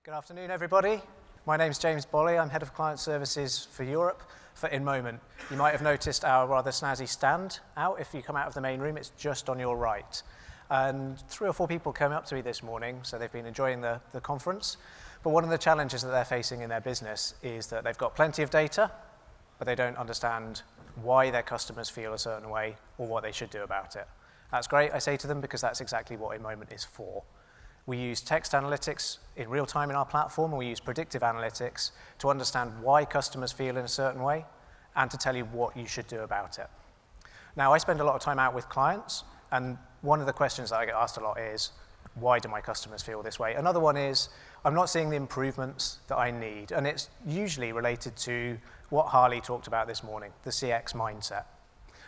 Good afternoon, everybody. My name's James Bolly. I'm Head of Client Services for Europe for InMoment. You might have noticed our rather snazzy stand out. If you come out of the main room, it's just on your right. And 3 or 4 people came up to me this morning, so they've been enjoying the conference. But one of the challenges that they're facing in their business is that they've got plenty of data, but they don't understand why their customers feel a certain way or what they should do about it. That's great, I say to them, because that's exactly what InMoment is for. We use text analytics in real time in our platform, and we use predictive analytics to understand why customers feel in a certain way and to tell you what you should do about it. Now, I spend a lot of time out with clients, and one of the questions that I get asked a lot is, why do my customers feel this way? Another one is, I'm not seeing the improvements that I need, and it's usually related to what Harley talked about this morning, the CX mindset.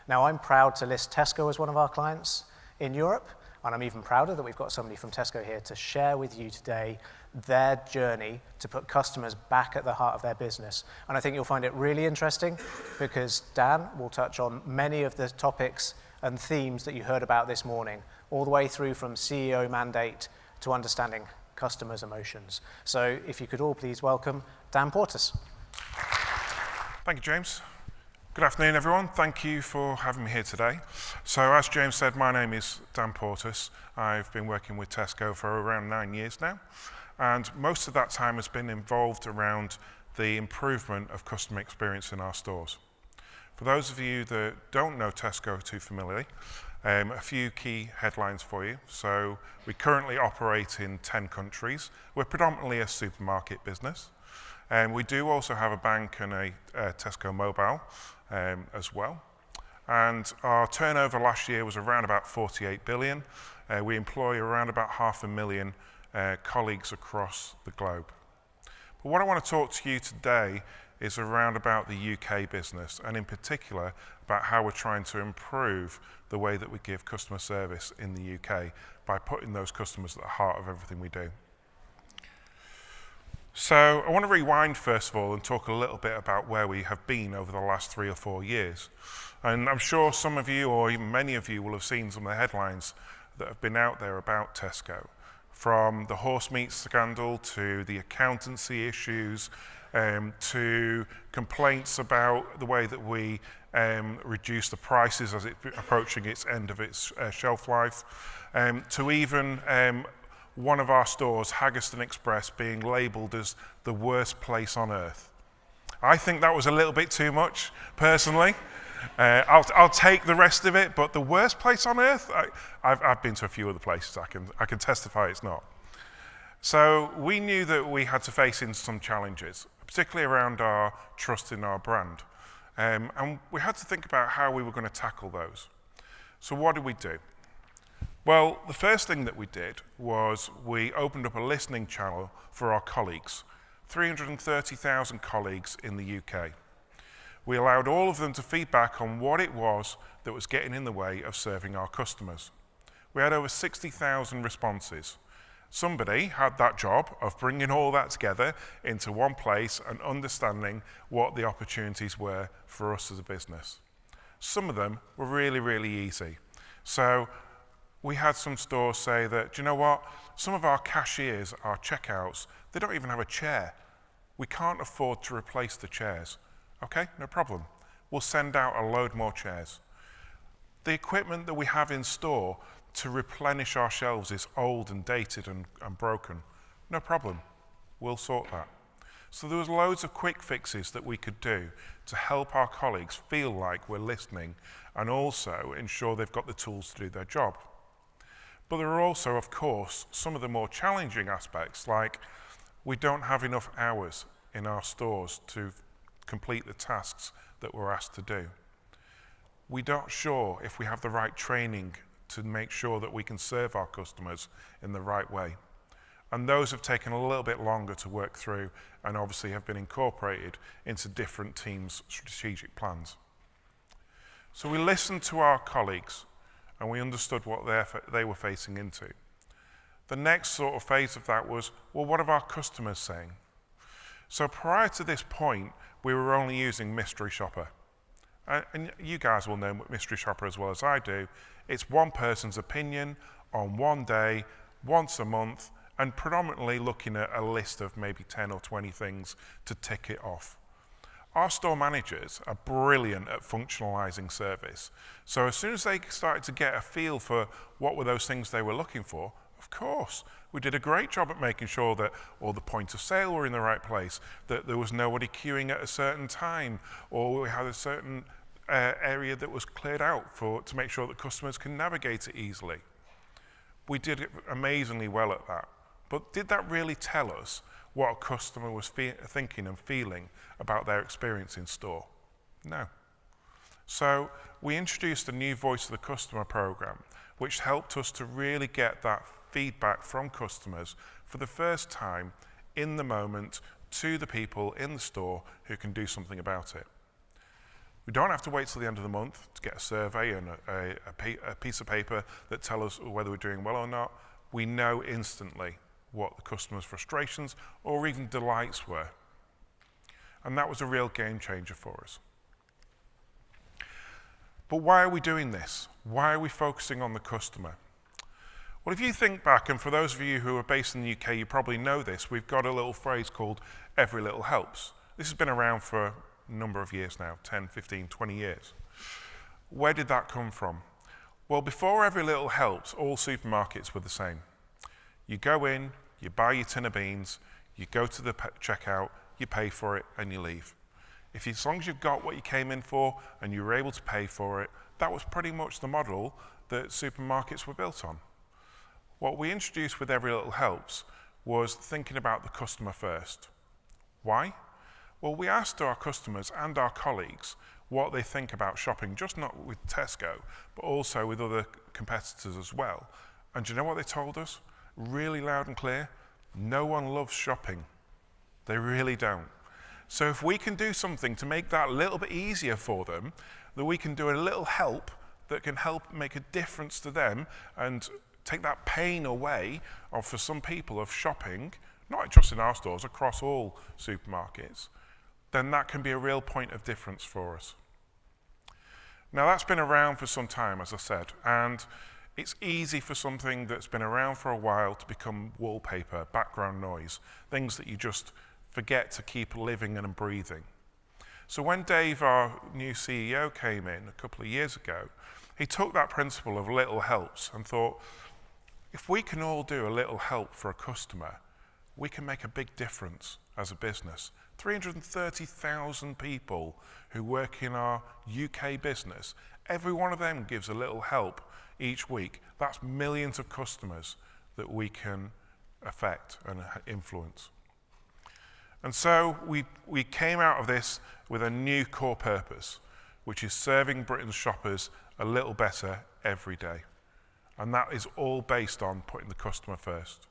Now, I'm proud to list Tesco as one of our clients in Europe, and I'm even prouder that we've got somebody from Tesco here to share with you today their journey to put customers back at the heart of their business. And I think you'll find it really interesting because Dan will touch on many of the topics and themes that you heard about this morning, all the way through from CEO mandate to understanding customers' emotions. So if you could all please welcome Dan Portas. Thank you, James. Good afternoon, everyone. Thank you for having me here today. So as James said, my name is Dan Portas. I've been working with Tesco for around 9 years now, and most of that time has been involved around the improvement of customer experience in our stores. For those of you that don't know Tesco too familiarly, a few key headlines for you. So we currently operate in 10 countries. We're predominantly a supermarket business. We do also have a bank and a Tesco mobile as well. And our turnover last year was around about 48 billion. We employ around about 500,000 colleagues across the globe. But what I want to talk to you today is around about the UK business, and in particular about how we're trying to improve the way that we give customer service in the UK by putting those customers at the heart of everything we do. So I want to rewind first of all and talk a little bit about where we have been over the last 3 or 4 years. And I'm sure some of you, or even many of you, will have seen some of the headlines that have been out there about Tesco. From the horse meat scandal to the accountancy issues, to complaints about the way that we reduce the prices as it's approaching its end of its shelf life, to even one of our stores, Haggerston Express, being labelled as the worst place on earth. I think that was a little bit too much, personally. I'll take the rest of it, but the worst place on earth? I've been to a few other places. I can testify it's not. So we knew that we had to face into some challenges, particularly around our trust in our brand. And we had to think about how we were going to tackle those. So what did we do? Well, the first thing that we did was we opened up a listening channel for our colleagues, 330,000 colleagues in the UK. We allowed all of them to feedback on what it was that was getting in the way of serving our customers. We had over 60,000 responses. Somebody had that job of bringing all that together into one place and understanding what the opportunities were for us as a business. Some of them were really, really easy. So we had some stores say that, do you know what, some of our cashiers, our checkouts, they don't even have a chair. We can't afford to replace the chairs. Okay, no problem. We'll send out a load more chairs. The equipment that we have in store to replenish our shelves is old and dated and broken. No problem. We'll sort that. So there was loads of quick fixes that we could do to help our colleagues feel like we're listening and also ensure they've got the tools to do their job. But there are also, of course, some of the more challenging aspects, like we don't have enough hours in our stores to complete the tasks that we're asked to do. We're not sure if we have the right training to make sure that we can serve our customers in the right way. And those have taken a little bit longer to work through and obviously have been incorporated into different teams' strategic plans. So we listened to our colleagues and we understood what they were facing into. The next sort of phase of that was, well, what are our customers saying? So prior to this point, we were only using Mystery Shopper. And you guys will know Mystery Shopper as well as I do. It's one person's opinion on one day, once a month, and predominantly looking at a list of maybe 10 or 20 things to tick it off. Our store managers are brilliant at functionalizing service. So as soon as they started to get a feel for what were those things they were looking for, of course, we did a great job at making sure that all the points of sale were in the right place, that there was nobody queuing at a certain time, or we had a certain area that was cleared out to make sure that customers can navigate it easily. We did it amazingly well at that. But did that really tell us what a customer was thinking and feeling about their experience in store? No. So we introduced a new Voice of the Customer program, which helped us to really get that feedback from customers for the first time in the moment to the people in the store who can do something about it. We don't have to wait till the end of the month to get a survey and a piece of paper that tells us whether we're doing well or not. We know instantly what the customer's frustrations or even delights were. And that was a real game changer for us. But why are we doing this? Why are we focusing on the customer? Well, if you think back, and for those of you who are based in the UK, you probably know this, we've got a little phrase called every little helps. This has been around for a number of years now, 10, 15, 20 years. Where did that come from? Well, before every little helps, all supermarkets were the same. You go in, you buy your tin of beans, you go to the checkout, you pay for it, and you leave. As long as you've got what you came in for and you were able to pay for it, that was pretty much the model that supermarkets were built on. What we introduced with Every Little Helps was thinking about the customer first. Why? Well, we asked our customers and our colleagues what they think about shopping, just not with Tesco, but also with other competitors as well. And do you know what they told us? Really loud and clear, no one loves shopping. They really don't. So if we can do something to make that a little bit easier for them, that we can do a little help that can help make a difference to them and take that pain away for some people of shopping, not just in our stores, across all supermarkets, then that can be a real point of difference for us. Now that's been around for some time, as I said, and it's easy for something that's been around for a while to become wallpaper, background noise, things that you just forget to keep living and breathing. So when Dave, our new CEO, came in a couple of years ago, he took that principle of little helps and thought, if we can all do a little help for a customer, we can make a big difference as a business. 330,000 people who work in our UK business, every one of them gives a little help each week. That's millions of customers that we can affect and influence. And so we came out of this with a new core purpose, which is serving Britain's shoppers a little better every day. And that is all based on putting the customer first.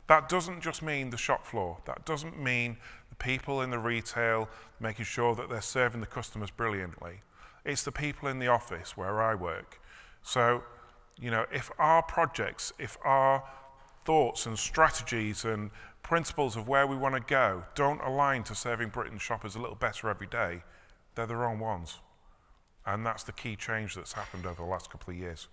That doesn't just mean the shop floor. That doesn't mean the people in the retail making sure that they're serving the customers brilliantly. It's the people in the office where I work. So, if our projects, if our thoughts and strategies and principles of where we want to go don't align to serving Britain's shoppers a little better every day, they're the wrong ones. And that's the key change that's happened over the last couple of years.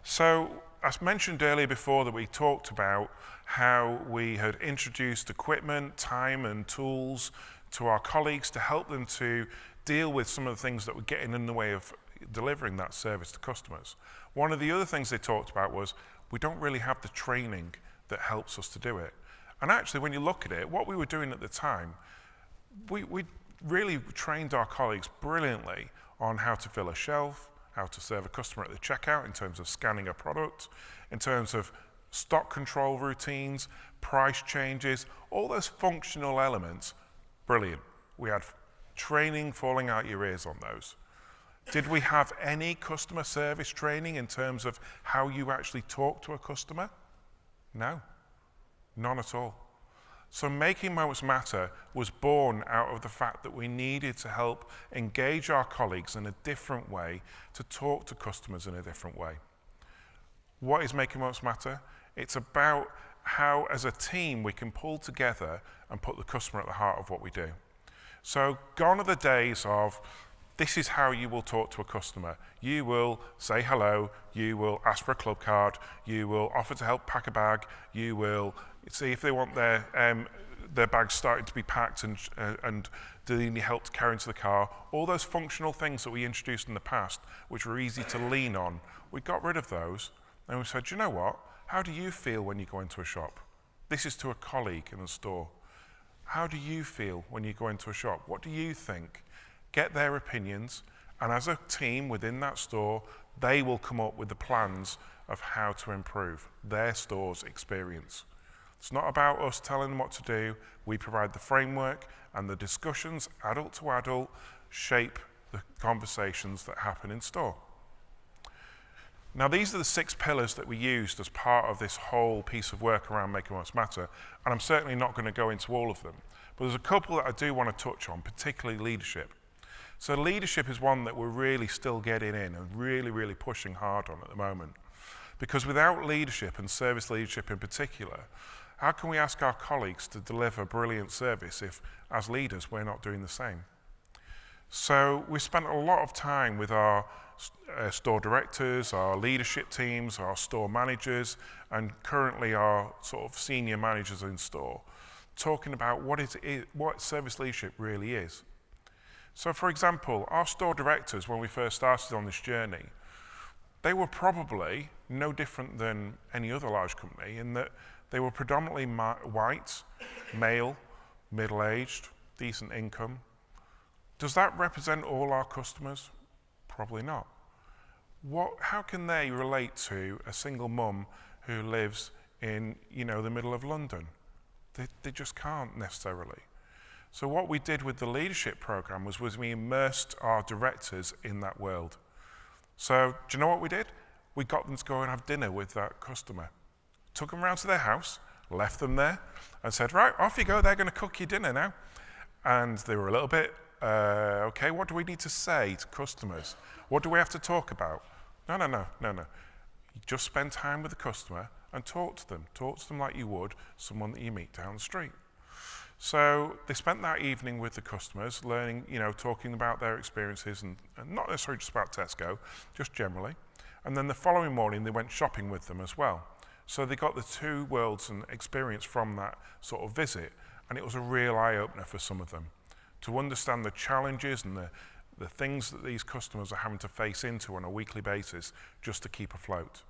So, as mentioned earlier before, that we talked about how we had introduced equipment, time and tools to our colleagues to help them to deal with some of the things that were getting in the way of delivering that service to customers. One of the other things they talked about was we don't really have the training that helps us to do it. And actually, when you look at it, what we were doing at the time, we really trained our colleagues brilliantly on how to fill a shelf, how to serve a customer at the checkout in terms of scanning a product, in terms of stock control routines, price changes, all those functional elements, brilliant. We had training falling out your ears on those. Did we have any customer service training in terms of how you actually talk to a customer? No, none at all. So Making Moments Matter was born out of the fact that we needed to help engage our colleagues in a different way, to talk to customers in a different way. What is Making Moments Matter? It's about how, as a team, we can pull together and put the customer at the heart of what we do. So gone are the days of This is how you will talk to a customer. You will say hello, you will ask for a club card, you will offer to help pack a bag, you will see if they want their bags starting to be packed and do they need help to carry into the car. All those functional things that we introduced in the past, which were easy to lean on, we got rid of those and we said, you know what, how do you feel when you go into a shop? This is to a colleague in the store. How do you feel when you go into a shop? What do you think? Get their opinions, and as a team within that store, they will come up with the plans of how to improve their store's experience. It's not about us telling them what to do. We provide the framework, and the discussions, adult to adult, shape the conversations that happen in store. Now, these are the 6 pillars that we used as part of this whole piece of work around Making What's Matter, and I'm certainly not going to go into all of them, but there's a couple that I do want to touch on, particularly leadership. So leadership is one that we're really still getting in and really, really pushing hard on at the moment. Because without leadership, and service leadership in particular, how can we ask our colleagues to deliver brilliant service if, as leaders, we're not doing the same? So we spent a lot of time with our store directors, our leadership teams, our store managers, and currently our sort of senior managers in store, talking about what service leadership really is. So for example, our store directors, when we first started on this journey, they were probably no different than any other large company in that they were predominantly white, male, middle-aged, decent income. Does that represent all our customers? Probably not. How can they relate to a single mum who lives in, the middle of London? They just can't necessarily. So what we did with the leadership program was we immersed our directors in that world. So do you know what we did? We got them to go and have dinner with that customer. Took them round to their house, left them there, and said, right, off you go, they're going to cook you dinner now. And they were a little bit, okay, what do we need to say to customers? What do we have to talk about? No. You just spend time with the customer and talk to them. Talk to them like you would someone that you meet down the street. So they spent that evening with the customers, learning, talking about their experiences and not necessarily just about Tesco, just generally. And then the following morning they went shopping with them as well. So they got the two worlds and experience from that sort of visit, and it was a real eye-opener for some of them to understand the challenges and the things that these customers are having to face into on a weekly basis just to keep afloat.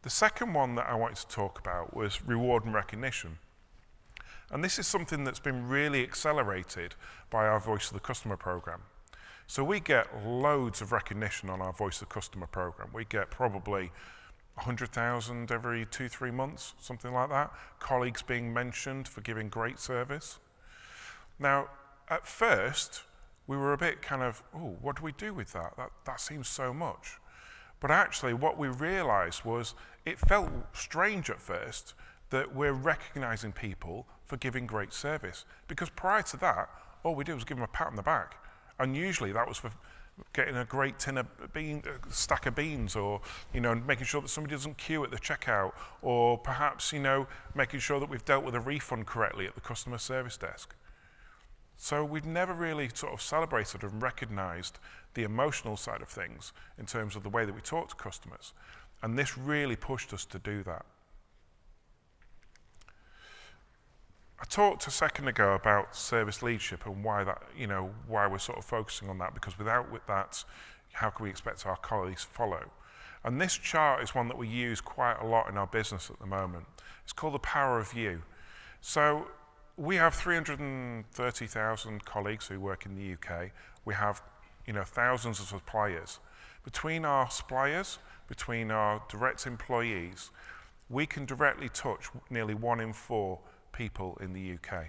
The second one that I wanted to talk about was reward and recognition. And this is something that's been really accelerated by our Voice of the Customer program. So we get loads of recognition on our Voice of the Customer program. We get probably 100,000 every 2-3 months, something like that. Colleagues being mentioned for giving great service. Now, at first, we were a bit kind of, oh, what do we do with that? That seems so much. But actually, what we realized was it felt strange at first that we're recognizing people for giving great service. Because prior to that, all we did was give them a pat on the back. And usually that was for getting a great stack of beans, or making sure that somebody doesn't queue at the checkout, or perhaps making sure that we've dealt with a refund correctly at the customer service desk. So we've never really sort of celebrated and recognized the emotional side of things in terms of the way that we talk to customers. And this really pushed us to do that. I talked a second ago about service leadership and why we're sort of focusing on that, because without that, how can we expect our colleagues to follow? And this chart is one that we use quite a lot in our business at the moment. It's called the power of you. So we have 330,000 colleagues who work in the UK. We have thousands of suppliers. Between our suppliers, between our direct employees, we can directly touch nearly 1 in 4 people in the UK.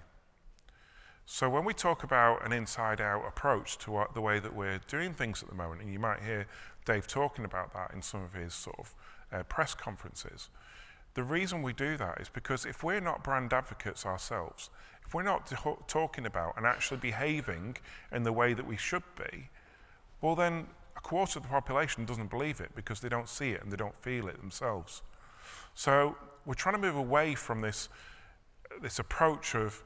So when we talk about an inside-out approach to the way that we're doing things at the moment, and you might hear Dave talking about that in some of his sort of press conferences, the reason we do that is because if we're not brand advocates ourselves, if we're not talking about and actually behaving in the way that we should be, well then a quarter of the population doesn't believe it because they don't see it and they don't feel it themselves. So we're trying to move away from this approach of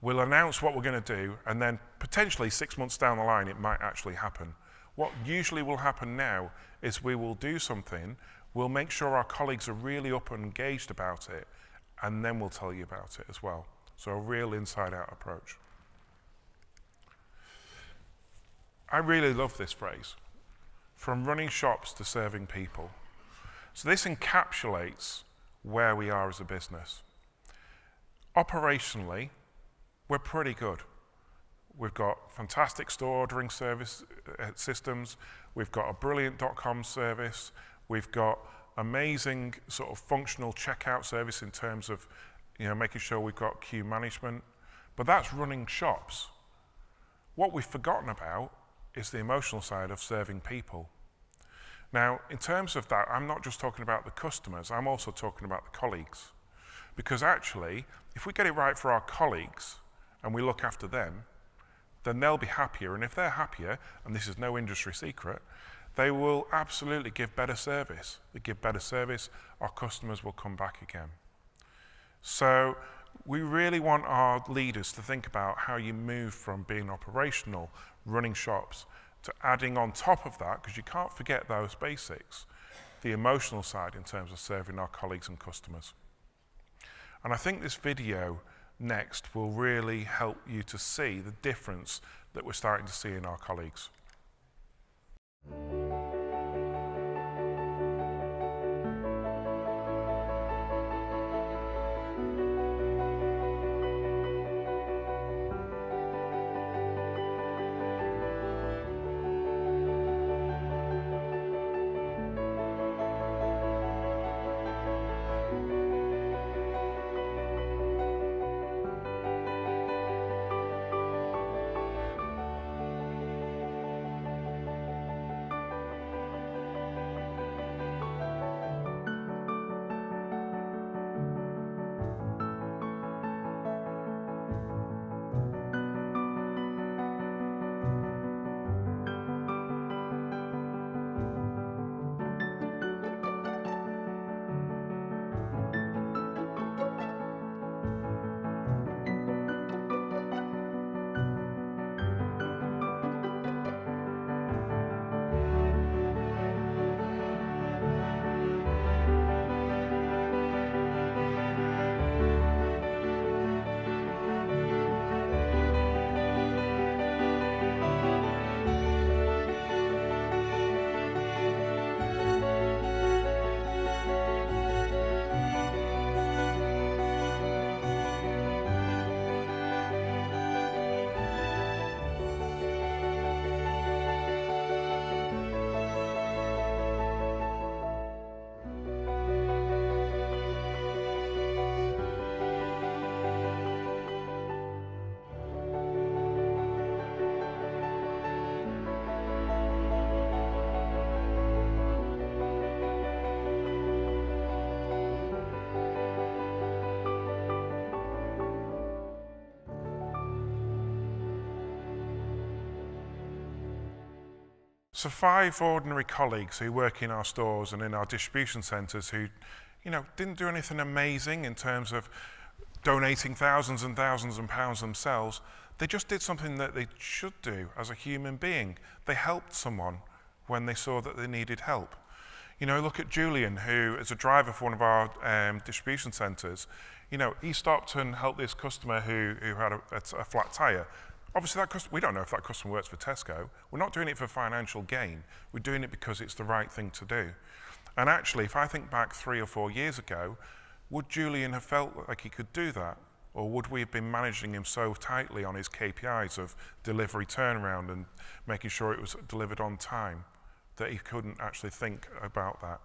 We'll announce what we're going to do, and then potentially 6 months down the line, it might actually happen. What usually will happen now is we will do something, we'll make sure our colleagues are really up and engaged about it, and then we'll tell you about it as well. So a real inside-out approach. I really love this phrase, from running shops to serving people. So this encapsulates where we are as a business. Operationally, we're pretty good. We've got fantastic store ordering service systems. We've got a brilliant .com service. We've got amazing sort of functional checkout service in terms of, making sure we've got queue management. But that's running shops. What we've forgotten about is the emotional side of serving people. Now, in terms of that, I'm not just talking about the customers, I'm also talking about the colleagues. Because actually, if we get it right for our colleagues and we look after them, then they'll be happier. And if they're happier, and this is no industry secret, they will absolutely give better service. They give better service, our customers will come back again. So we really want our leaders to think about how you move from being operational, running shops, to adding on top of that, because you can't forget those basics, the emotional side in terms of serving our colleagues and customers. And I think this video next will really help you to see the difference that we're starting to see in our colleagues. So 5 ordinary colleagues who work in our stores and in our distribution centres who, didn't do anything amazing in terms of donating thousands and thousands of pounds themselves. They just did something that they should do as a human being. They helped someone when they saw that they needed help. Look at Julian, who is a driver for one of our distribution centres. He stopped and helped this customer who had a flat tyre. Obviously, we don't know if that customer works for Tesco. We're not doing it for financial gain. We're doing it because it's the right thing to do. And actually, if I think back 3 or 4 years ago, would Julian have felt like he could do that? Or would we have been managing him so tightly on his KPIs of delivery turnaround and making sure it was delivered on time that he couldn't actually think about that?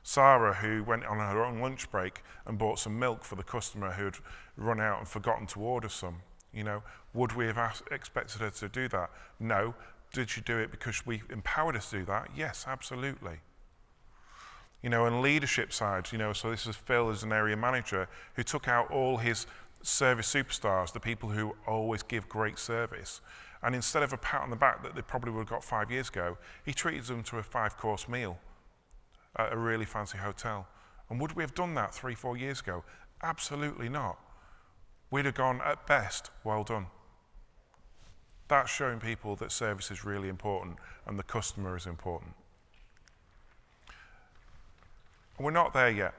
Sarah, who went on her own lunch break and bought some milk for the customer who had run out and forgotten to order some. Would we have expected her to do that? No. Did she do it because we empowered her to do that? Yes, absolutely. And leadership side, so this is Phil as an area manager who took out all his service superstars, the people who always give great service. And instead of a pat on the back that they probably would have got 5 years ago, he treated them to a 5-course meal at a really fancy hotel. And would we have done that 3, 4 years ago? Absolutely not. we'd have gone, at best, well done. That's showing people that service is really important and the customer is important. We're not there yet.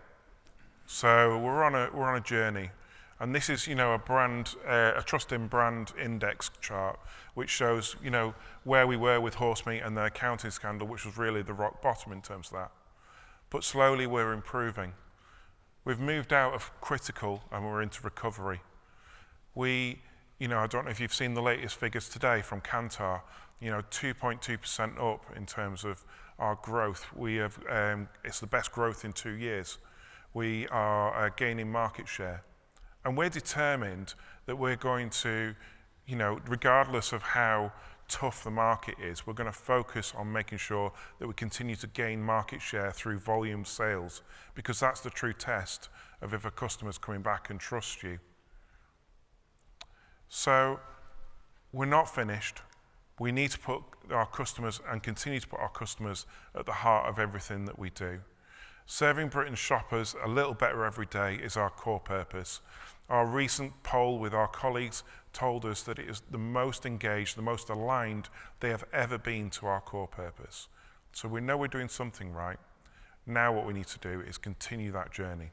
So we're on a journey. And this is, a trust in brand index chart, which shows, where we were with horse meat and the accounting scandal, which was really the rock bottom in terms of that. But slowly we're improving. We've moved out of critical and we're into recovery. I don't know if you've seen the latest figures today from Kantar, 2.2% up in terms of our growth. It's the best growth in 2 years. We are gaining market share. And we're determined that we're going to, regardless of how tough the market is, we're going to focus on making sure that we continue to gain market share through volume sales, because that's the true test of if a customer's coming back and trusts you. So we're not finished. We need to put our customers and continue to put our customers at the heart of everything that we do. Serving Britain's shoppers a little better every day is our core purpose. Our recent poll with our colleagues told us that it is the most engaged, the most aligned they have ever been to our core purpose. So we know we're doing something right. Now what we need to do is continue that journey.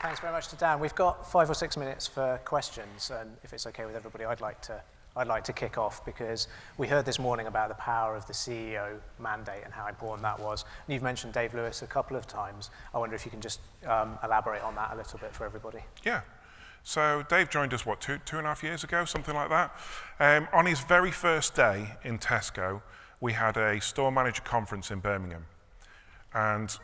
Thanks very much to Dan. We've got 5 or 6 minutes for questions, and if it's okay with everybody, I'd like to kick off, because we heard this morning about the power of the CEO mandate and how important that was. And you've mentioned Dave Lewis a couple of times. I wonder if you can just elaborate on that a little bit for everybody. Yeah. So Dave joined us, two and a half years ago, something like that. On his very first day in Tesco, we had a store manager conference in Birmingham. And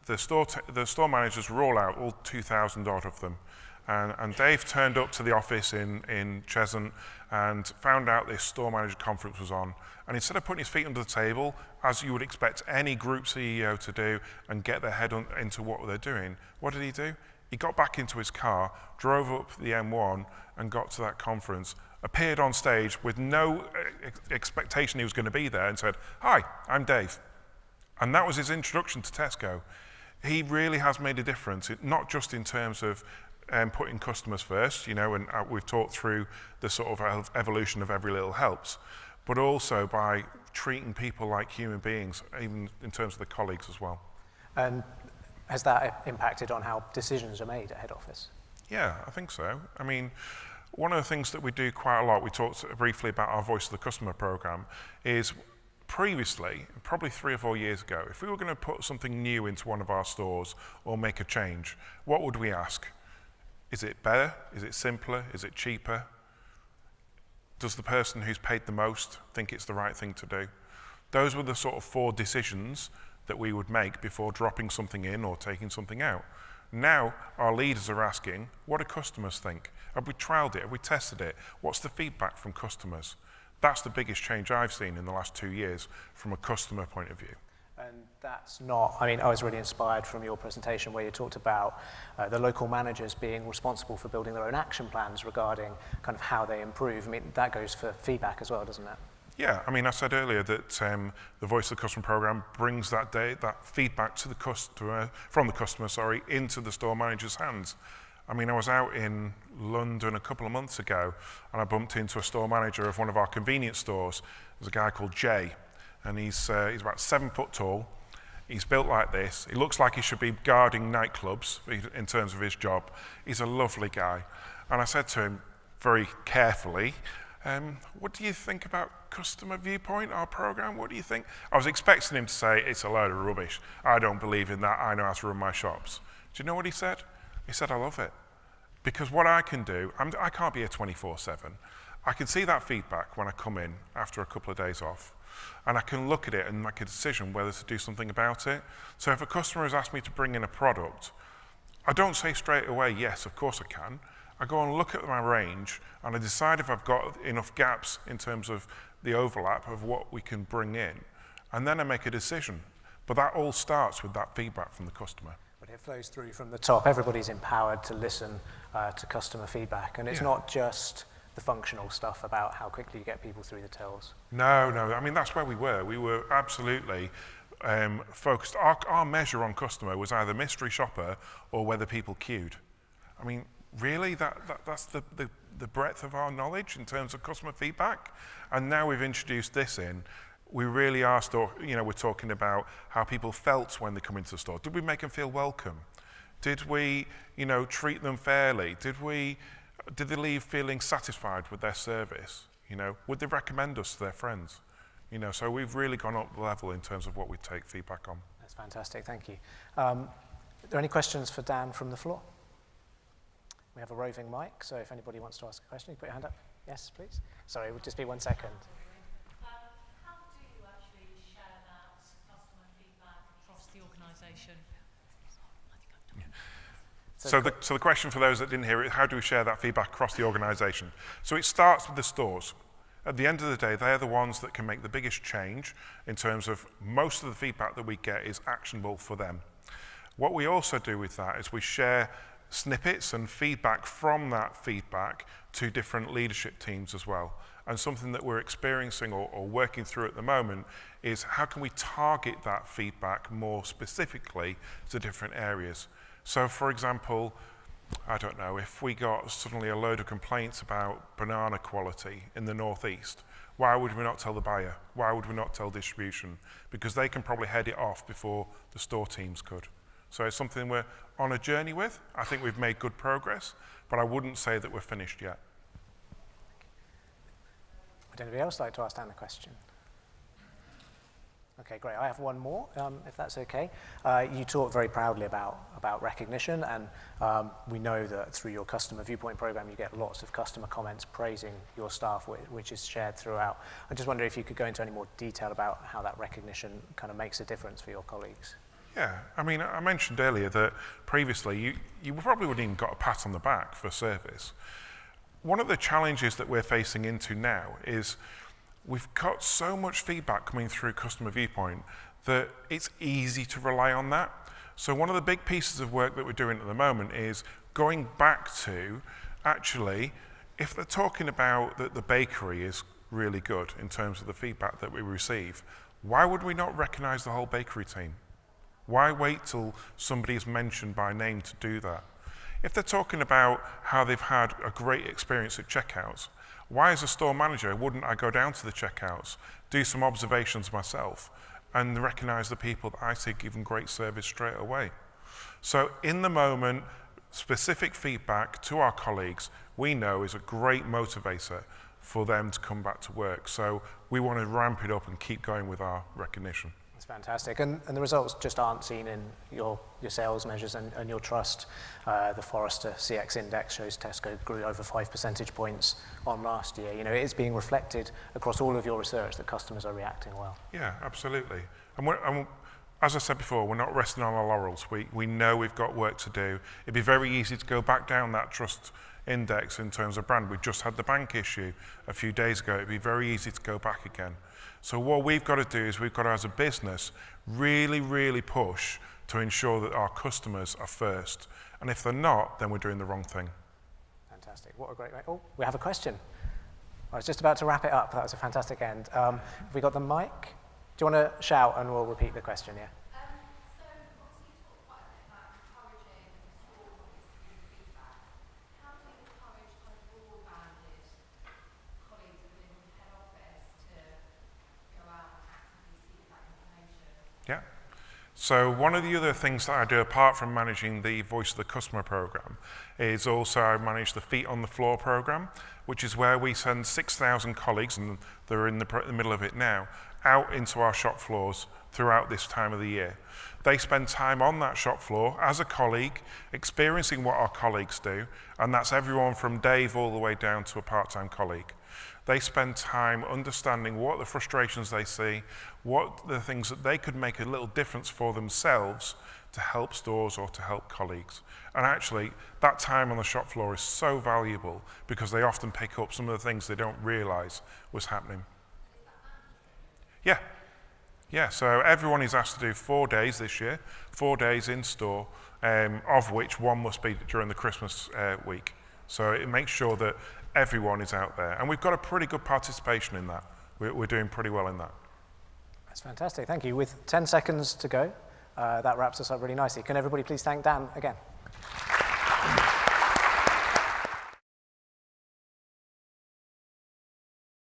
the store managers were all out, all 2,000 odd of them. And Dave turned up to the office in Cheshunt and found out this store manager conference was on. And instead of putting his feet under the table, as you would expect any group CEO to do and get their head into what they're doing, what did he do? He got back into his car, drove up the M1 and got to that conference, appeared on stage with no expectation he was going to be there and said, "Hi, I'm Dave." And that was his introduction to Tesco. He really has made a difference, not just in terms of putting customers first, and we've talked through the sort of evolution of every little helps, but also by treating people like human beings, even in terms of the colleagues as well. And has that impacted on how decisions are made at head office? Yeah, I think so. I mean, one of the things that we do quite a lot, we talked briefly about our Voice of the Customer program, is previously, probably 3 or 4 years ago, if we were going to put something new into one of our stores or make a change, what would we ask? Is it better? Is it simpler? Is it cheaper? Does the person who's paid the most think it's the right thing to do? Those were the sort of 4 decisions that we would make before dropping something in or taking something out. Now our leaders are asking, what do customers think? Have we trialed it? Have we tested it? What's the feedback from customers? That's the biggest change I've seen in the last 2 years from a customer point of view. And that's not, I was really inspired from your presentation where you talked about the local managers being responsible for building their own action plans regarding kind of how they improve. That goes for feedback as well, doesn't it? Yeah, I said earlier that the Voice of the Customer program brings that feedback to the customer, from the customer, into the store manager's hands. I was out in London a couple of months ago and I bumped into a store manager of one of our convenience stores. There's a guy called Jay, and he's about 7 foot tall. He's built like this. He looks like he should be guarding nightclubs in terms of his job. He's a lovely guy. And I said to him very carefully, what do you think about Customer Viewpoint, our program? What do you think? I was expecting him to say, it's a load of rubbish. I don't believe in that. I know how to run my shops. Do you know what he said? He said, I love it. Because what I can do, I can't be here 24/7. I can see that feedback when I come in after a couple of days off. And I can look at it and make a decision whether to do something about it. So if a customer has asked me to bring in a product, I don't say straight away, yes, of course I can. I go and look at my range and I decide if I've got enough gaps in terms of the overlap of what we can bring in. And then I make a decision. But that all starts with that feedback from the customer. But it flows through from the top. Everybody's empowered to listen to customer feedback. And it's not just the functional stuff about how quickly you get people through the tills. No. That's where we were. We were absolutely focused, our measure on customer was either mystery shopper or whether people queued. I mean, really, that's the breadth of our knowledge in terms of customer feedback. And now we've introduced this in, we really are, we're talking about how people felt when they come into the store. Did we make them feel welcome? Did we, treat them fairly? Did they leave feeling satisfied with their service? Would they recommend us to their friends? So we've really gone up the level in terms of what we take feedback on. That's fantastic, thank you. Are there any questions for Dan from the floor? We have a roving mic, so if anybody wants to ask a question, you put your hand up. Yes, please. Sorry, it would just be 1 second. How do you actually share that customer feedback across the organisation? So the question for those that didn't hear it, how do we share that feedback across the organisation? So it starts with the stores. At the end of the day, they're the ones that can make the biggest change in terms of most of the feedback that we get is actionable for them. What we also do with that is we share snippets and feedback from that feedback to different leadership teams as well. And something that we're experiencing or working through at the moment is how can we target that feedback more specifically to different areas. So for example, I don't know, if we got suddenly a load of complaints about banana quality in the northeast, why would we not tell the buyer? Why would we not tell distribution? Because they can probably head it off before the store teams could. So it's something we're on a journey with. I think we've made good progress, but I wouldn't say that we're finished yet. Would anybody else like to ask Dan a question? Okay, great. I have one more, if that's okay. You talk very proudly about recognition, and we know that through your customer viewpoint program, you get lots of customer comments praising your staff, which is shared throughout. I just wonder if you could go into any more detail about how that recognition kind of makes a difference for your colleagues. Yeah, I mean, I mentioned earlier that previously you probably wouldn't even got a pat on the back for service. One of the challenges that we're facing into now is we've got so much feedback coming through customer viewpoint that it's easy to rely on that. So one of the big pieces of work that we're doing at the moment is going back to, actually, if they're talking about that the bakery is really good in terms of the feedback that we receive, why would we not recognise the whole bakery team? Why wait till somebody is mentioned by name to do that? If they're talking about how they've had a great experience at checkouts, why as a store manager wouldn't I go down to the checkouts, do some observations myself, and recognise the people that I see giving great service straight away? So in the moment, specific feedback to our colleagues, we know is a great motivator for them to come back to work. So we want to ramp it up and keep going with our recognition. That's fantastic. And the results just aren't seen in your sales measures and your trust. The Forrester CX index shows Tesco grew over 5 percentage points on last year. It is being reflected across all of your research that customers are reacting well. Yeah, absolutely. And as I said before, we're not resting on our laurels. We know we've got work to do. It'd be very easy to go back down that trust index in terms of brand. We just had the bank issue a few days ago. It'd be very easy to go back again. So what we've got to do is we've got to, as a business, really, really push to ensure that our customers are first. And if they're not, then we're doing the wrong thing. Fantastic. What a great way. Oh, we have a question. I was just about to wrap it up. That was a fantastic end. Have we got the mic? Do you want to shout and we'll repeat the question, yeah? So obviously you talk quite a bit about encouraging store colleagues to give feedback. How do you encourage kind of broad-banded colleagues within head office to go out and actively seek that information? Yeah. So one of the other things that I do, apart from managing the Voice of the Customer program, is also I manage the Feet on the Floor program, which is where we send 6,000 colleagues, and they're in the middle of it now, out into our shop floors throughout this time of the year. They spend time on that shop floor as a colleague, experiencing what our colleagues do, and that's everyone from Dave all the way down to a part-time colleague. They spend time understanding what the frustrations they see, what the things that they could make a little difference for themselves to help stores or to help colleagues. And actually, that time on the shop floor is so valuable because they often pick up some of the things they don't realise was happening. Yeah. Yeah, so everyone is asked to do 4 days this year, 4 days in store, of which one must be during the Christmas week. So it makes sure that everyone is out there. And we've got a pretty good participation in that. We're doing pretty well in that. That's fantastic. Thank you. With 10 seconds to go, that wraps us up really nicely. Can everybody please thank Dan again?